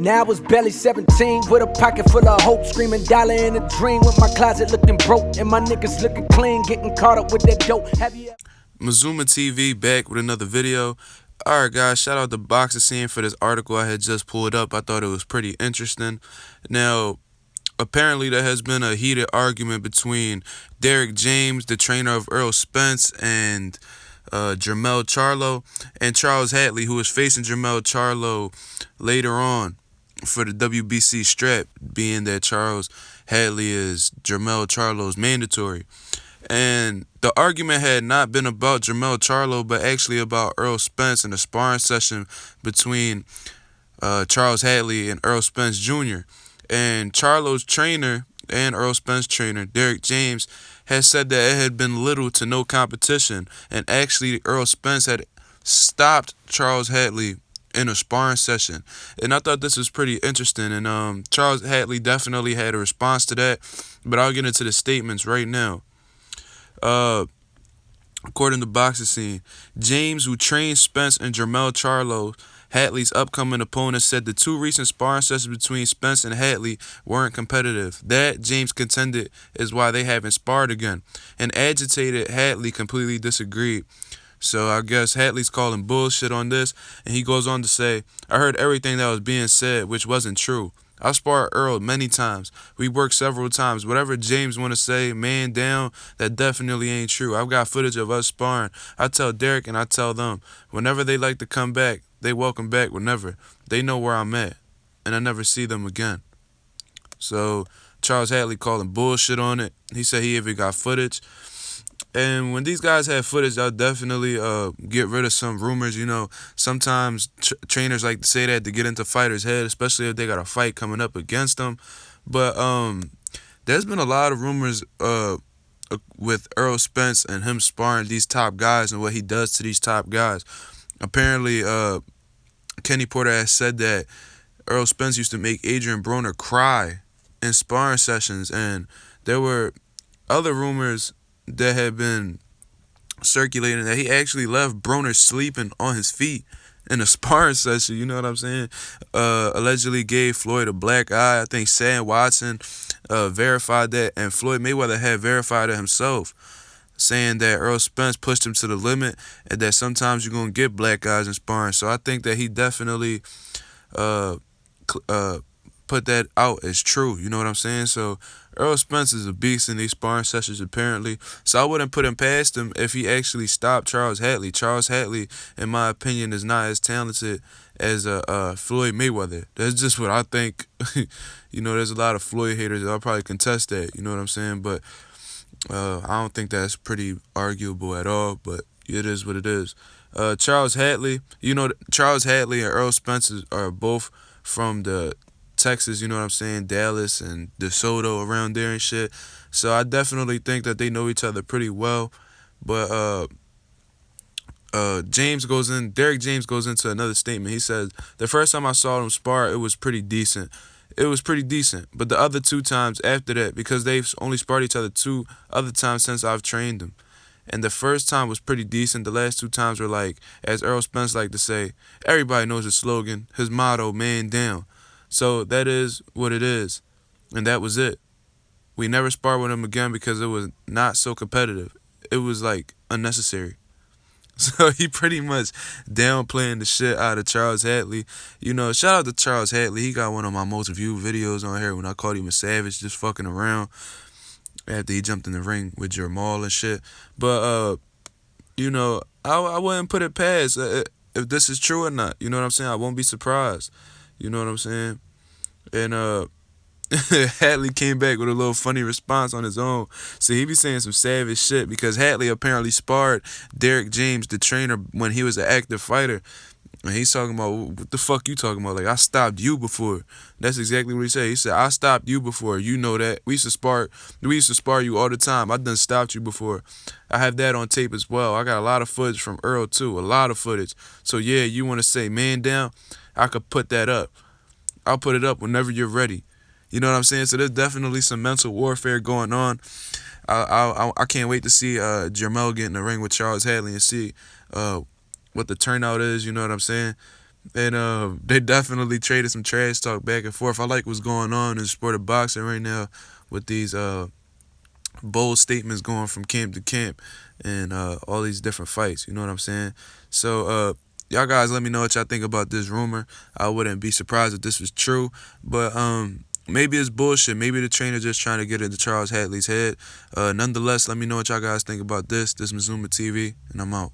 Now I was barely 17 with a pocket full of hope, screaming dollar in a dream with my closet looking broke and my niggas looking clean, getting caught up with that dope. Have you Mazuma TV back with another video. Alright guys, shout out to Boxing Scene for this article I had just pulled up. I thought it was pretty interesting. Now, apparently there has been a heated argument between Derrick James, the trainer of Errol Spence, and Jermell Charlo, and Charles Hatley, who is facing Jermell Charlo later on for the WBC strap, being that Charles Hatley is Jermell Charlo's mandatory. And the argument had not been about Jermell Charlo, but actually about Errol Spence and a sparring session between Charles Hatley and Errol Spence Jr. And Charlo's trainer and Errol Spence trainer, Derrick James, has said that it had been little to no competition. And actually, Errol Spence had stopped Charles Hatley in a sparring session. And I thought this was pretty interesting. And Charles Hatley definitely had a response to that. But I'll get into the statements right now. According to Boxing Scene, James, who trained Spence and Jermell Charlo, Hatley's upcoming opponent, said the two recent sparring sessions between Spence and Hatley weren't competitive. That, James contended, is why they haven't sparred again. An agitated Hatley completely disagreed. So I guess Hatley's calling bullshit on this, and he goes on to say, I heard everything that was being said, which wasn't true. I sparred Errol many times. We worked several times. Whatever James want to say, man down, that definitely ain't true. I've got footage of us sparring. I tell Derrick and I tell them. Whenever they like to come back, they welcome back whenever. They know where I'm at. And I never see them again. So Charles Hatley calling bullshit on it. He said he even got footage. And when these guys have footage, I'll definitely get rid of some rumors. You know, sometimes trainers like to say that to get into fighters' head, especially if they got a fight coming up against them. But there's been a lot of rumors with Errol Spence and him sparring these top guys and what he does to these top guys. Apparently, Kenny Porter has said that Errol Spence used to make Adrian Broner cry in sparring sessions. And there were other rumors that had been circulating that he actually left Broner sleeping on his feet in a sparring session. You know what I'm saying? Allegedly gave Floyd a black eye. I think Sam Watson verified that, and Floyd Mayweather had verified it himself, saying that Errol Spence pushed him to the limit and that sometimes you're going to get black eyes in sparring. So I think that he definitely put that out as true. You know what I'm saying? So Errol Spence is a beast in these sparring sessions, apparently. So I wouldn't put him past him if he actually stopped Charles Hatley. Charles Hatley, in my opinion, is not as talented as Floyd Mayweather. That's just what I think. You know, there's a lot of Floyd haters. I'll probably contest that. You know what I'm saying? But I don't think that's pretty arguable at all. But it is what it is. Charles Hatley, you know, Charles Hatley and Errol Spence are both from the Texas, you know what I'm saying, Dallas and DeSoto around there and shit. So I definitely think that they know each other pretty well. But Derrick James goes into another statement. He says, the first time I saw them spar, it was pretty decent. It was pretty decent. But the other two times after that, because they've only sparred each other two other times since I've trained them. And the first time was pretty decent. The last two times were like, as Errol Spence like to say, everybody knows his slogan, his motto, man down. So that is what it is. And that was it. We never sparred with him again because it was not so competitive. It was like unnecessary. So he pretty much downplaying the shit out of Charles Hatley. You know, shout out to Charles Hatley. He got one of my most viewed videos on here when I called him a savage, just fucking around after he jumped in the ring with Jermall and shit. But, you know, I wouldn't put it past if this is true or not. You know what I'm saying? I won't be surprised. You know what I'm saying? And Hatley came back with a little funny response on his own. So he be saying some savage shit because Hatley apparently sparred Derrick James, the trainer, when he was an active fighter. And he's talking about, what the fuck you talking about? Like, I stopped you before. That's exactly what he said. He said, I stopped you before. You know that. We used to spar you all the time. I done stopped you before. I have that on tape as well. I got a lot of footage from Errol too. A lot of footage. So yeah, you want to say man down? I could put that up. I'll put it up whenever you're ready. You know what I'm saying? So there's definitely some mental warfare going on. I can't wait to see Jermell get in the ring with Charles Hatley and see what the turnout is. You know what I'm saying? And they definitely traded some trash talk back and forth. I like what's going on in the sport of boxing right now with these bold statements going from camp to camp and all these different fights. You know what I'm saying? So y'all guys, let me know what y'all think about this rumor. I wouldn't be surprised if this was true, but maybe it's bullshit. Maybe the trainer just trying to get into Charles Hatley's head. Nonetheless, let me know what y'all guys think about this. This is Mazuma TV, and I'm out.